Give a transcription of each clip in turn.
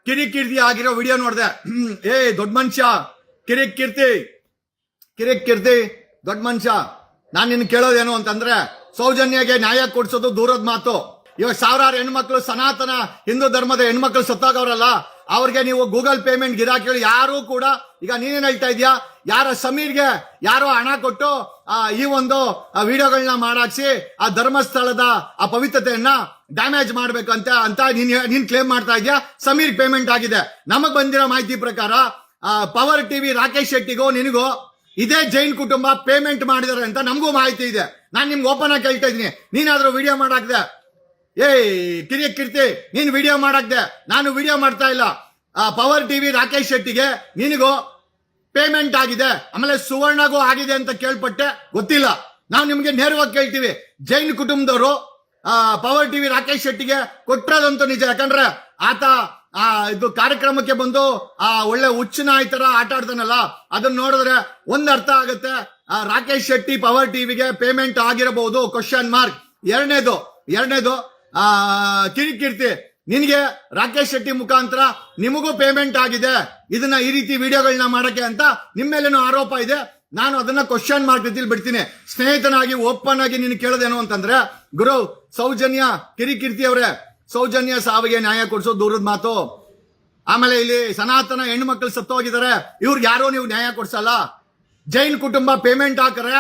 ಕಿರಿಕೀರ್ತಿ ಆಗಿರೋ ವಿಡಿಯೋ ನೋಡಿದೆ. ಏ ದೊಡ್ಡ ಮನುಷ್ಯ ಕಿರಿಕೀರ್ತಿ ದೊಡ್ಡ ಮನುಷ್ಯ, ನಾನ್ ನಿನ್ ಕೇಳೋದೇನು ಅಂತಂದ್ರೆ, ಸೌಜನ್ಯಗೆ ನ್ಯಾಯ ಕೊಡ್ಸೋದು ದೂರದ ಮಾತು. ಇವಾಗ ಸಾವಿರಾರು ಹೆಣ್ಮಕ್ಳು ಸನಾತನ ಹಿಂದೂ ಧರ್ಮದ ಹೆಣ್ಮಕ್ಳು ಸತ್ತಾಗವ್ರಲ್ಲ, ಅವ್ರಿಗೆ ನೀವು ಗೂಗಲ್ ಪೇಮೆಂಟ್ ಗಿರಾಕಿಗಳು ಯಾರು ಕೂಡ, ಈಗ ನೀನೇನ್ ಹೇಳ್ತಾ ಇದೀಯಾ, ಯಾರ ಸಮೀರ್ಗೆ ಯಾರೋ ಹಣ ಕೊಟ್ಟು ಈ ಒಂದು ವಿಡಿಯೋಗಳನ್ನ ಮಾಡಾಕ್ಸಿ ಆ ಧರ್ಮಸ್ಥಳದ ಆ ಪವಿತ್ರತೆಯನ್ನ ಡ್ಯಾಮೇಜ್ ಮಾಡ್ಬೇಕಂತ ಅಂತ ನೀನ್ ಕ್ಲೇಮ್ ಮಾಡ್ತಾ ಇದೀಯಾ. ಸಮೀರ್ ಪೇಮೆಂಟ್ ಆಗಿದೆ. ನಮಗ್ ಬಂದಿರೋ ಮಾಹಿತಿ ಪ್ರಕಾರ ಪವರ್ ಟಿವಿ ರಾಕೇಶ್ ಶೆಟ್ಟಿಗೋ ನಿನಗೋ ಇದೇ ಜೈನ್ ಕುಟುಂಬ ಪೇಮೆಂಟ್ ಮಾಡಿದಾರೆ ಅಂತ ನಮಗೂ ಮಾಹಿತಿ ಇದೆ. ನಾನ್ ನಿಮ್ಗೆ ಓಪನ್ ಆಗಿ ಕೇಳ್ತಾ ಇದೀನಿ, ನೀನಾದ್ರೂ ವಿಡಿಯೋ ಮಾಡಾಕ್ದೆ? ಕಿರ್ತಿ ನೀನ್ ವಿಡಿಯೋ ಮಾಡಾಕ್ದೆ, ನಾನು ವಿಡಿಯೋ ಮಾಡ್ತಾ ಇಲ್ಲ. ಪವರ್ ಟಿವಿ ರಾಕೇಶ್ ಶೆಟ್ಟಿಗೆ ನಿನಗೂ ಪೇಮೆಂಟ್ ಆಗಿದೆ, ಆಮೇಲೆ ಸುವರ್ಣಗೂ ಆಗಿದೆ ಅಂತ ಕೇಳ್ಪಟ್ಟೆ, ಗೊತ್ತಿಲ್ಲ. ನಾವು ನಿಮ್ಗೆ ನೇರವಾಗಿ ಕೇಳ್ತೀವಿ, ಜೈನ್ ಕುಟುಂಬದವರು ಪವರ್ ಟಿವಿ ರಾಕೇಶ್ ಶೆಟ್ಟಿಗೆ ಕೊಟ್ಟದಂತೂ ನಿಜ. ಯಾಕಂದ್ರೆ ಆತ ಇದು ಕಾರ್ಯಕ್ರಮಕ್ಕೆ ಬಂದು ಒಳ್ಳೆ ಹುಚ್ಚನ ಈ ತರ ಆಟ ಆಡ್ತಾನಲ್ಲ, ಅದನ್ನ ನೋಡಿದ್ರೆ ಒಂದ್ ಅರ್ಥ ಆಗುತ್ತೆ, ರಾಕೇಶ್ ಶೆಟ್ಟಿ ಪವರ್ ಟಿವಿಗೆ ಪೇಮೆಂಟ್ ಆಗಿರಬಹುದು ಕ್ವಶನ್ ಮಾರ್ಕ್. ಎರಡನೇದು ಕಿರಿಕೀರ್ತಿ, ನಿನ್ಗೆ ರಾಕೇಶ್ ಶೆಟ್ಟಿ ಮುಖಾಂತರ ನಿಮಗೂ ಪೇಮೆಂಟ್ ಆಗಿದೆ ಇದನ್ನ ಈ ರೀತಿ ವಿಡಿಯೋಗಳನ್ನ ಮಾಡಕ್ಕೆ ಅಂತ ನಿಮ್ಮ ಮೇಲೇನೋ ಆರೋಪ ಇದೆ. ನಾನು ಅದನ್ನ ಕ್ವಶನ್ ಮಾರ್ಕ್ ರೀತಿಯಲ್ಲಿ ಬಿಡ್ತೀನಿ. ಸ್ನೇಹಿತನಾಗಿ ಓಪನ್ ಆಗಿ ನೀನು ಕೇಳೋದೇನು ಅಂತಂದ್ರೆ, ಗುರು ಸೌಜನ್ಯ ಕಿರಿಕೀರ್ತಿ ಅವರೇ, ಸೌಜನ್ಯ ಸಾವಿಗೆ ನ್ಯಾಯ ಕೊಡಿಸೋದು ದೂರದ ಮಾತು. ಆಮೇಲೆ ಇಲ್ಲಿ ಸನಾತನ ಹೆಣ್ಣು ಮಕ್ಕಳು ಸತ್ತೋಗಿದ್ದಾರೆ, ಇವ್ರಿಗೆ ಯಾರೋ ನೀವು ನ್ಯಾಯ ಕೊಡ್ಸಲ್ಲ. ಜೈನ್ ಕುಟುಂಬ ಪೇಮೆಂಟ್ ಹಾಕರೆ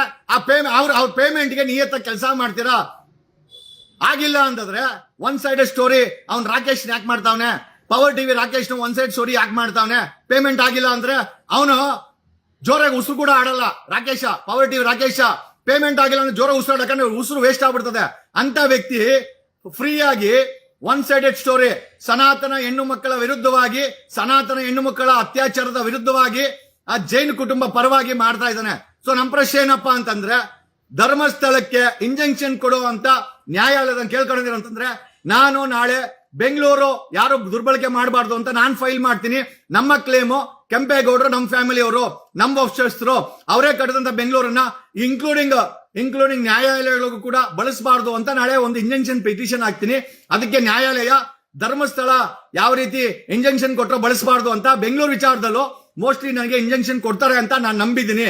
ಅವ್ರ ಪೇಮೆಂಟ್ಗೆ ನಿಯತ್ತ ಕೆಲಸ ಮಾಡ್ತೀರಾ. ಆಗಿಲ್ಲ ಅಂತಂದ್ರೆ ಒನ್ ಸೈಡ್ ಸ್ಟೋರಿ ಅವ್ನ್ ರಾಕೇಶ್ ಯಾಕೆ ಮಾಡ್ತಾವನೆ, power TV Rakesh one side story ಯಾಕೆ ಮಾಡ್ತಾವನೆ. ಪೇಮೆಂಟ್ ಆಗಿಲ್ಲ ಅಂದ್ರೆ ಅವನು ಜೋರಾಗಿ ಉಸಿರು ಕೂಡ ಆಡಲ್ಲ. ಪವರ್ ಟಿವಿ ರಾಕೇಶ ಪೇಮೆಂಟ್ ಆಗಿಲ್ಲ ಅಂದ್ರೆ ಜೋರಾಗಿ ಉಸಿರು ಆಡಕಂದ್ರೆ ಉಸಿರು ವೇಸ್ಟ್ ಆಗ್ಬಿಡ್ತದೆ. ಅಂತ ವ್ಯಕ್ತಿ ಫ್ರೀ ಆಗಿ ಒನ್ ಸೈಡೆಡ್ ಸ್ಟೋರಿ ಸನಾತನ ಹೆಣ್ಣು ಮಕ್ಕಳ ವಿರುದ್ಧವಾಗಿ, ಸನಾತನ ಹೆಣ್ಣು ಮಕ್ಕಳ ಅತ್ಯಾಚಾರದ ವಿರುದ್ಧವಾಗಿ ಆ ಜೈನ್ ಕುಟುಂಬ ಪರವಾಗಿ ಮಾಡ್ತಾ ಇದ್ದಾನೆ. ಸೊ ನಮ್ಮ ಪ್ರಶ್ನೆ ಏನಪ್ಪಾ ಅಂತಂದ್ರೆ, ಧರ್ಮಸ್ಥಳಕ್ಕೆ ಇಂಜೆಕ್ಷನ್ ಕೊಡುವಂತ ನ್ಯಾಯಾಲಯದ ಕೇಳ್ಕೊಂಡಿದ್ದೀರ ಅಂತಂದ್ರೆ, ನಾನು ನಾಳೆ ಬೆಂಗಳೂರು ಯಾರು ದುರ್ಬಳಕೆ ಮಾಡಬಾರ್ದು ಅಂತ ನಾನು ಫೈಲ್ ಮಾಡ್ತೀನಿ. ನಮ್ಮ ಕ್ಲೇಮು ಕೆಂಪೇಗೌಡರು, ನಮ್ಮ ಫ್ಯಾಮಿಲಿಯವರು, ನಮ್ಮ ವಂಶಸ್ಥರು ಅವರೇ ಕಟ್ಟಿದಂತ ಬೆಂಗಳೂರನ್ನ ಇನ್ಕ್ಲೂಡಿಂಗ್ ನ್ಯಾಯಾಲಯಗಳಿಗೂ ಕೂಡ ಬಳಸಬಾರ್ದು ಅಂತ ನಾಳೆ ಒಂದು ಇಂಜೆಕ್ಷನ್ ಪಿಟಿಷನ್ ಹಾಕ್ತೀನಿ. ಅದಕ್ಕೆ ನ್ಯಾಯಾಲಯ ಧರ್ಮಸ್ಥಳ ಯಾವ ರೀತಿ ಇಂಜೆಕ್ಷನ್ ಕೊಟ್ಟರು ಬಳಸಬಾರ್ದು ಅಂತ ಬೆಂಗಳೂರು ವಿಚಾರದಲ್ಲೂ ಮೋಸ್ಟ್ಲಿ ನನಗೆ ಇಂಜೆಕ್ಷನ್ ಕೊಡ್ತಾರೆ ಅಂತ ನಾನು ನಂಬಿದ್ದೀನಿ.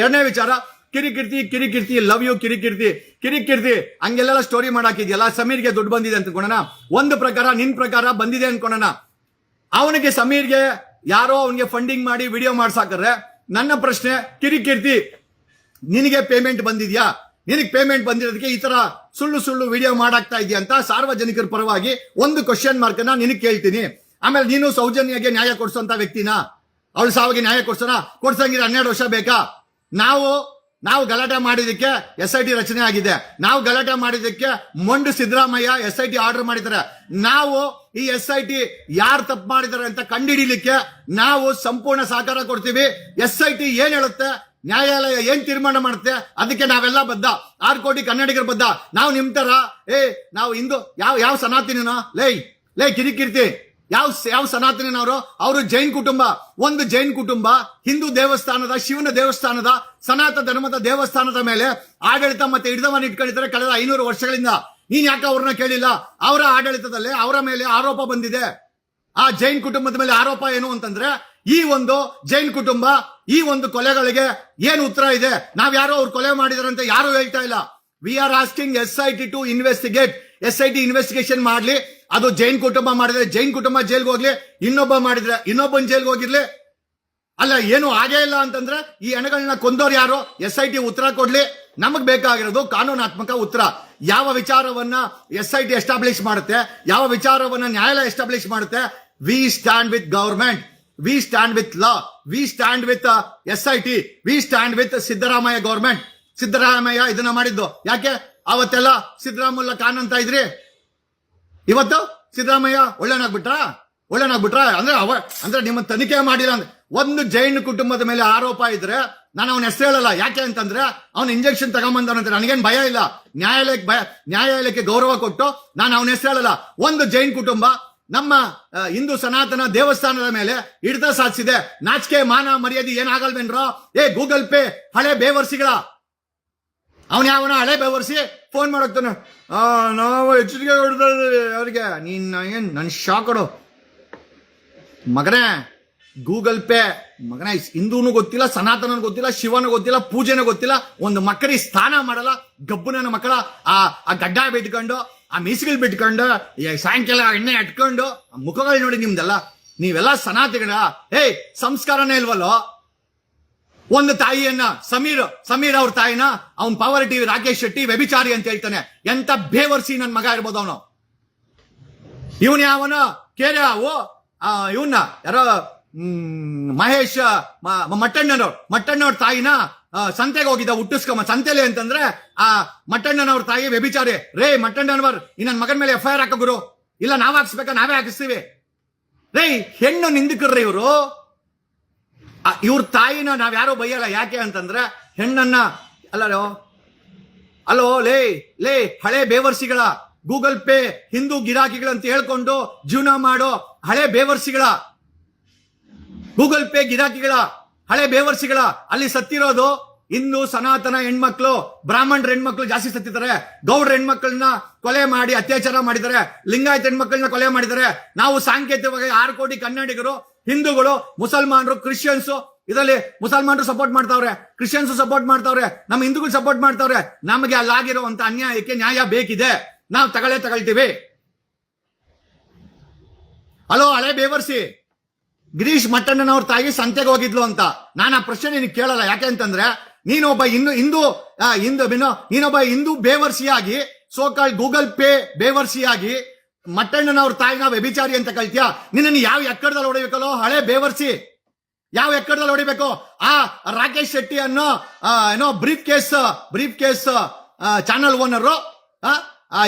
ಎರಡನೇ ವಿಚಾರ, ಕಿರಿಕೀರ್ತಿ ಲವ್ ಯು ಕಿರಿಕೀರ್ತಿ ಹಂಗೆಲ್ಲ ಸ್ಟೋರಿ ಮಾಡಾಕಿದ್ಯಲ್ಲ, ಸಮೀರ್ಗೆ ದುಡ್ಡು ಬಂದಿದೆ ಅಂತ ಅನ್ಕೋಣ. ಒಂದು ಪ್ರಕಾರ ನಿನ್ ಪ್ರಕಾರ ಬಂದಿದೆ ಅನ್ಕೋಣ. ಅವನಿಗೆ ಸಮೀರ್ಗೆ ಯಾರೋ ಅವನಿಗೆ ಫಂಡಿಂಗ್ ಮಾಡಿ ವಿಡಿಯೋ ಮಾಡ್ಸಾಕ್ರೆ, ನನ್ನ ಪ್ರಶ್ನೆ ಕಿರಿಕೀರ್ತಿ ನಿನಗೆ ಪೇಮೆಂಟ್ ಬಂದಿದ್ಯಾ? ನಿನಗೆ ಪೇಮೆಂಟ್ ಬಂದಿರೋದಕ್ಕೆ ಈ ತರ ಸುಳ್ಳು ವಿಡಿಯೋ ಮಾಡಾಕ್ತಾ ಇದೆಯಾ ಅಂತ ಸಾರ್ವಜನಿಕರ ಪರವಾಗಿ ಒಂದು ಕ್ವಶನ್ ಮಾರ್ಕ್ ಅನ್ನ ನಿನಗೆ ಕೇಳ್ತೀನಿ. ಆಮೇಲೆ ನೀನು ಸೌಜನ್ಯಗೆ ನ್ಯಾಯ ಕೊಡ್ಸೋಂತ ವ್ಯಕ್ತಿನ, ಅವಳು ಸಾವಿಗೆ ನ್ಯಾಯ ಕೊಡ್ಸಂಗಿರ 12 ವರ್ಷ ಬೇಕಾ? ನಾವು ಗಲಾಟೆ ಮಾಡಿದಕ್ಕೆ SIT ರಚನೆ ಆಗಿದೆ. ನಾವು ಗಲಾಟೆ ಮಾಡಿದಕ್ಕೆ ಮೊಂಡು ಸಿದ್ದರಾಮಯ್ಯ SIT ಆರ್ಡರ್ ಮಾಡಿದ್ದಾರೆ. ನಾವು ಈ SIT ಯಾರು ತಪ್ಪು ಮಾಡಿದ್ದಾರೆ ಅಂತ ಕಂಡುಹಿಡಿಯಲಿಕ್ಕೆ ನಾವು ಸಂಪೂರ್ಣ ಸಹಕಾರ ಕೊಡ್ತೀವಿ. SIT ಏನ್ ಹೇಳುತ್ತೆ, ನ್ಯಾಯಾಲಯ ಏನ್ ತೀರ್ಮಾನ ಮಾಡುತ್ತೆ ಅದಕ್ಕೆ ನಾವೆಲ್ಲ ಬದ್ಧ. 6 ಕೋಟಿ ಕನ್ನಡಿಗರು ಬದ್ಧ. ನಾವು ನಿಮ್ ತರ ನಾವು ಹಿಂದೂ ಯಾವ ಸನಾತನಿನೋ ಲೇ ಕಿರಿಕೀರ್ತಿ, ಯಾವ ಸನಾತನಿನವರು? ಅವರು ಜೈನ್ ಕುಟುಂಬ. ಒಂದು ಜೈನ್ ಕುಟುಂಬ ಹಿಂದೂ ದೇವಸ್ಥಾನದ, ಶಿವನ ದೇವಸ್ಥಾನದ, ಸನಾತನ ಧರ್ಮದ ದೇವಸ್ಥಾನದ ಮೇಲೆ ಆಡಳಿತ ಮತ್ತೆ ಹಿಡಿದವನ್ನು ಇಟ್ಕೊಂಡಿದ್ದಾರೆ ಕಳೆದ 500 ವರ್ಷಗಳಿಂದ. ನೀನ್ ಯಾಕೆ ಅವ್ರನ್ನ ಕೇಳಿಲ್ಲ? ಅವರ ಆಡಳಿತದಲ್ಲಿ ಅವರ ಮೇಲೆ ಆರೋಪ ಬಂದಿದೆ. ಆ ಜೈನ್ ಕುಟುಂಬದ ಮೇಲೆ ಆರೋಪ ಏನು ಅಂತಂದ್ರೆ, ಈ ಒಂದು ಜೈನ್ ಕುಟುಂಬ ಈ ಒಂದು ಕೊಲೆಗಳಿಗೆ ಏನು ಉತ್ತರ ಇದೆ? ನಾವ್ಯಾರೋ ಅವ್ರು ಕೊಲೆ ಮಾಡಿದಾರೆ ಅಂತ ಯಾರು ಹೇಳ್ತಾ ಇಲ್ಲ. We are asking SIT to investigate. SIT investigation ಮಾಡ್ಲಿ. ಅದು ಜೈನ್ ಕುಟುಂಬ ಮಾಡಿದ್ರೆ ಜೈನ್ ಕುಟುಂಬ ಜೈಲ್ಗೆ ಹೋಗ್ಲಿ, ಇನ್ನೊಬ್ಬ ಮಾಡಿದ್ರೆ ಇನ್ನೊಬ್ಬನ್ ಜೈಲ್ಗೆ ಹೋಗಿರ್ಲಿ. ಅಲ್ಲ, ಏನು ಆಗೇ ಇಲ್ಲ ಅಂತಂದ್ರೆ ಈ ಹೆಣಗಳನ್ನ ಕೊಂದೋರು ಯಾರು? SIT ಉತ್ತರ ಕೊಡ್ಲಿ. ನಮಗ್ ಬೇಕಾಗಿರೋದು ಕಾನೂನಾತ್ಮಕ ಉತ್ತರ. ಯಾವ ವಿಚಾರವನ್ನ SIT ಎಸ್ಟಾಬ್ಲಿಷ್ ಮಾಡುತ್ತೆ, ಯಾವ ವಿಚಾರವನ್ನ ನ್ಯಾಯಾಲಯ ಎಸ್ಟಾಬ್ಲಿಷ್ ಮಾಡುತ್ತೆ. We stand with government, we stand with law, we stand with SIT, we stand with Siddaramaiah government. Siddaramaiah ಇದನ್ನ ಮಾಡಿದ್ದು ಯಾಕೆ? ಅವತ್ತೆಲ್ಲ ಸಿದ್ದರಾಮಯ್ಯ ಖಾನ್ ಅಂತ ಇದ್ರಿ, ಇವತ್ತು ಸಿದ್ದರಾಮಯ್ಯ ಒಳ್ಳೆನಾಗ್ಬಿಟ್ರ ಅಂದ್ರೆ ನಿಮ್ಮ ತನಿಖೆ ಮಾಡಿಲ್ಲ ಅಂದ್ರೆ. ಒಂದು ಜೈನ್ ಕುಟುಂಬದ ಮೇಲೆ ಆರೋಪ ಇದ್ರೆ ನಾನು ಅವನ ಹೆಸರು ಹೇಳಲ್ಲ. ಯಾಕೆ ಅಂತಂದ್ರೆ ಅವನು ಇಂಜೆಕ್ಷನ್ ತಗೊಂಬಂದವನಂತ ನನಗೇನು ಭಯ ಇಲ್ಲ. ನ್ಯಾಯಾಲಯಕ್ಕೆ ಗೌರವ ಕೊಟ್ಟು ನಾನು ಅವನ ಹೆಸರು ಹೇಳಲ್ಲ. ಒಂದು ಜೈನ್ ಕುಟುಂಬ ನಮ್ಮ ಹಿಂದೂ ಸನಾತನ ದೇವಸ್ಥಾನದ ಮೇಲೆ ಹಿಡಿತ ಸಾಧಿಸಿದೆ. ನಾಚಿಕೆ ಮಾನ ಮರ್ಯಾದೆ ಏನಾಗಲ್ವೇನ್ರೋ? ಗೂಗಲ್ ಪೇ ಹಳೆ ಬೇವರ್ಸಿಗಳ ಅವನ ಹಳೆ ಬೇವರ್ಸಿ ಫೋನ್ ಮಾಡೋಗ್ತಾನೆ, ನಾವು ಎಚ್ಚರಿಕೆ ಕೊಡ್ತಾ ಇದ್ದೀವಿ ಅವ್ರಿಗೆ. ನೀನ್ ನನ್ ಶಾಕ್ ಕೊಡು. ಮಗನೇ ಗೂಗಲ್ ಪೇ ಮಗನೇ, ಹಿಂದೂನು ಗೊತ್ತಿಲ್ಲ, ಸನಾತನನು ಗೊತ್ತಿಲ್ಲ, ಶಿವನು ಗೊತ್ತಿಲ್ಲ, ಪೂಜೆನೂ ಗೊತ್ತಿಲ್ಲ, ಒಂದು ಮಕ್ಕಳಿಗೆ ಸ್ನಾನ ಮಾಡಲ್ಲ, ಗಬ್ಬುನ ಮಕ್ಕಳ ಆ ಗಡ್ಡ ಬಿಟ್ಕೊಂಡು, ಆ ಮೀಸುಗಳು ಬಿಟ್ಕೊಂಡು, ಸಾಯಂಕಾಲ ಎಣ್ಣೆ ಅಟ್ಕೊಂಡು, ಮುಖಗಳು ನೋಡಿ ನಿಮ್ದೆಲ್ಲ. ನೀವೆಲ್ಲ ಸನಾತನ ಸಂಸ್ಕಾರನೇ ಇಲ್ವಲ್ಲೋ. ಒಂದು ತಾಯಿಯನ್ನ ಸಮೀರ್ ಅವ್ರ ತಾಯಿನ ಅವ್ನ್ ಪವರ್ ಟಿವಿ ರಾಕೇಶ್ ಶೆಟ್ಟಿ ವ್ಯಭಿಚಾರಿ ಅಂತ ಹೇಳ್ತಾನೆ. ಎಂತ ಬೇವರ್ಸಿ ನನ್ ಮಗ ಇರ್ಬೋದು ಅವನು. ಇವನ್ ಯಾವನ ಕೇರೆ ಅವು ಇವನ್ನ ಯಾರೋ ಮಹೇಶ್ ಮಟ್ಟಣ್ಣನವ್ರ ತಾಯಿನ ಸಂತೆಗೆ ಹೋಗಿದ್ದ ಹುಟ್ಟಿಸ್ಕೊಂಬ. ಸಂತೆಲಿ ಅಂತಂದ್ರೆ ಆ ಮಟ್ಟಣ್ಣನವ್ರ ತಾಯಿ ವ್ಯಭಿಚಾರಿ. ಮಟ್ಟಣ್ಣನವರ್ ಈ ನನ್ ಮಗನ ಮೇಲೆ FIR ಹಾಕ ಗುರು, ಇಲ್ಲ ನಾವ್ ಹಾಕ್ಸ್ಬೇಕಾ, ನಾವೇ ಹಾಕಿಸ್ತೀವಿ. ಹೆಣ್ಣು ನಿಂದಕರ್ರಿ ಇವರು. ಇವ್ರ ತಾಯಿನ ನಾವ್ ಯಾರೋ ಬೈಯಲ್ಲ. ಯಾಕೆ ಅಂತಂದ್ರೆ ಹೆಣ್ಣನ್ನ ಅಲ್ಲೋ ಲೇ ಹಳೆ ಬೇವರ್ಸಿಗಳ, ಗೂಗಲ್ ಪೇ ಹಿಂದೂ ಗಿರಾಕಿಗಳಂತ ಹೇಳ್ಕೊಂಡು ಜೀವನ ಮಾಡೋ ಹಳೆ ಬೇವರ್ಸಿಗಳ, ಗೂಗಲ್ ಪೇ ಗಿರಾಕಿಗಳ, ಹಳೆ ಬೇವರ್ಸಿಗಳ ಅಲ್ಲಿ ಸತ್ತಿರೋದು ಹಿಂದೂ ಸನಾತನ ಹೆಣ್ಮಕ್ಳು, ಬ್ರಾಹ್ಮಣರ ಹೆಣ್ಮಕ್ಳು ಜಾಸ್ತಿ ಸತ್ತಿದ್ದಾರೆ. ಗೌಡ್ರ ಹೆಣ್ಮಕ್ಳನ್ನ ಕೊಲೆ ಮಾಡಿ ಅತ್ಯಾಚಾರ ಮಾಡಿದ್ದಾರೆ. ಲಿಂಗಾಯತ ಹೆಣ್ಮಕ್ಳನ್ನ ಕೊಲೆ ಮಾಡಿದ್ದಾರೆ. ನಾವು ಸಾಂಕೇತಿಕವಾಗಿ 6 ಕೋಟಿ ಕನ್ನಡಿಗರು, ಹಿಂದೂಗಳು, ಮುಸಲ್ಮಾನರು, ಕ್ರಿಶ್ಚಿಯನ್ಸ್, ಇದರಲ್ಲಿ ಮುಸಲ್ಮಾನರು ಸಪೋರ್ಟ್ ಮಾಡ್ತಾವ್ರೆ, ಕ್ರಿಶ್ಚಿಯನ್ಸ್ ಸಪೋರ್ಟ್ ಮಾಡ್ತಾವ್ರೆ, ನಮ್ಮ ಹಿಂದೂಗಳು ಸಪೋರ್ಟ್ ಮಾಡ್ತಾವ್ರೆ. ನಮಗೆ ಅಲ್ಲಾಗಿರುವಂತ ಅನ್ಯಾಯಕ್ಕೆ ನ್ಯಾಯ ಬೇಕಿದೆ, ನಾವು ತಗೊಳ್ತೀವಿ. ಹಲೋ ಹಳೆ ಬೇವರ್ಸಿ, ಗಿರೀಶ್ ಮಟ್ಟಣ್ಣನವ್ರ ತಾಯಿ ಸಂತೆಗೆ ಹೋಗಿದ್ಲು ಅಂತ ನಾನು ಆ ಪ್ರಶ್ನೆ ನಿನಗೆ ಕೇಳಲ್ಲ. ಯಾಕೆ ಅಂತಂದ್ರೆ ನೀನೊಬ್ಬ ಹಿಂದೂ ಬೇವರ್ಸಿಯಾಗಿ, ಸೋಕಾಲ್ ಗೂಗಲ್ ಪೇ ಬೇವರ್ಸಿಯಾಗಿ ಮಟ್ಟಣ್ಣನವ್ರ ತಾಯಿನ ವ್ಯಭಿಚಾರಿ ಅಂತ ಕಳ್ತೀಯ. ನಿನ್ನನ್ನು ಯಾವ ಎಕ್ಕಡದಲ್ಲಿ ಹೊಡಿಬೇಕಲ್ಲೋ ಹಳೆ ಬೇವರ್ಸಿ, ಯಾವ ಎಕ್ಕಡದಲ್ಲಿ ಹೊಡಿಬೇಕು? ಆ ರಾಕೇಶ್ ಶೆಟ್ಟಿ ಅನ್ನೋ ಬ್ರೀಫ್ ಕೇಸ್ ಚಾನಲ್ ಓನರ್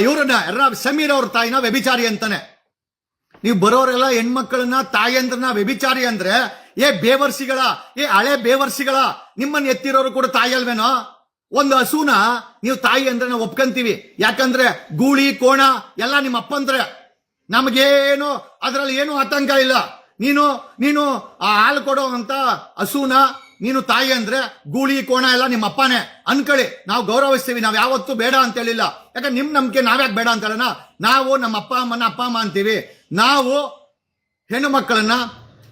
ಇವ್ರನ್ನ ಸಮೀರ್ ಅವ್ರ ತಾಯಿನ ವ್ಯಭಿಚಾರಿ ಅಂತಾನೆ. ನೀವು ಬರೋರೆಲ್ಲ ಹೆಣ್ಮಕ್ಳನ್ನ ತಾಯಂದ್ರನ್ನ ವ್ಯಭಿಚಾರಿ ಅಂದ್ರೆ ಬೇವರ್ಸಿಗಳ, ಹಳೆ ಬೇವರ್ಸಿಗಳ, ನಿಮ್ಮನ್ನ ಎತ್ತಿರೋರು ಕೂಡ ತಾಯಿ ಅಲ್ವೇನೋ? ಒಂದು ಹಸುನ ನೀವು ತಾಯಿ ಅಂದ್ರೆ ನಾವು ಒಪ್ಕೊಂತೀವಿ. ಯಾಕಂದ್ರೆ ಗೂಳಿ ಕೋಣ ಎಲ್ಲ ನಿಮ್ಮ ಅಪ್ಪಂದ್ರೆ, ನಮಗೇನು ಅದ್ರಲ್ಲಿ ಏನು ಆತಂಕ ಇಲ್ಲ. ನೀನು ಆ ಹಾಲು ಕೊಡೋ ಅಂತ ಹಸುನ ನೀನು ತಾಯಿ ಅಂದ್ರೆ ಗೂಳಿ ಕೋಣ ಎಲ್ಲ ನಿಮ್ಮ ಅಪ್ಪನೇ ಅನ್ಕಳಿ. ನಾವು ಗೌರವಿಸ್ತೀವಿ, ನಾವ್ ಯಾವತ್ತೂ ಬೇಡ ಅಂತ ಹೇಳಿಲ್ಲ. ಯಾಕಂದ್ರೆ ನಿಮ್ ನಂಬಿಕೆ ನಾವ್ಯಾಕೆ ಬೇಡ ಅಂತ ಹೇಳೋಣ? ನಾವು ನಮ್ಮ ಅಪ್ಪ ಅಮ್ಮ ಅಂತೀವಿ. ನಾವು ಹೆಣ್ಣು ಮಕ್ಕಳನ್ನ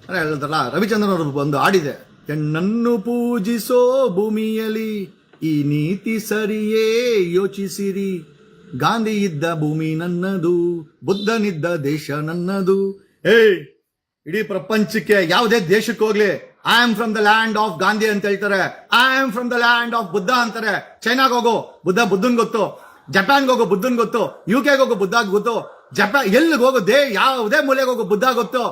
ಹೇಳಿದ್ರಲ್ಲ, ರವಿಚಂದ್ರನ್ ಅವರು ಒಂದು ಹಾಡಿದೆ, ಹೆಣ್ಣನ್ನು ಪೂಜಿಸೋ ಭೂಮಿಯಲ್ಲಿ ಈ ನೀತಿ ಸರಿಯೇ ಯೋಚಿಸಿರಿ. ಗಾಂಧಿ ಇದ್ದ ಭೂಮಿ ನನ್ನದು, ಬುದ್ಧನಿದ್ದ ದೇಶ ನನ್ನದು. ಇಡೀ ಪ್ರಪಂಚಕ್ಕೆ ಯಾವುದೇ ದೇಶಕ್ಕೆ ಹೋಗ್ಲಿ, I am from the land of Gandhi ಅಂತ ಹೇಳ್ತಾರೆ, I am from the land of Buddha ಅಂತಾರೆ. ಚೈನಾಗ್ ಹೋಗೋ ಬುದ್ಧನ್ ಗೊತ್ತು, ಜಪಾನ್ಗೆ ಹೋಗೋ ಬುದ್ಧನ್ ಗೊತ್ತು, UK ಹೋಗೋ ಬುದ್ಧ ಗೊತ್ತು, ಎಲ್ಲಿಗೆ ಹೋಗೋ ಯಾವುದೇ ಮೂಲೆಗೆ ಹೋಗೋ ಬುದ್ಧ ಗೊತ್ತು.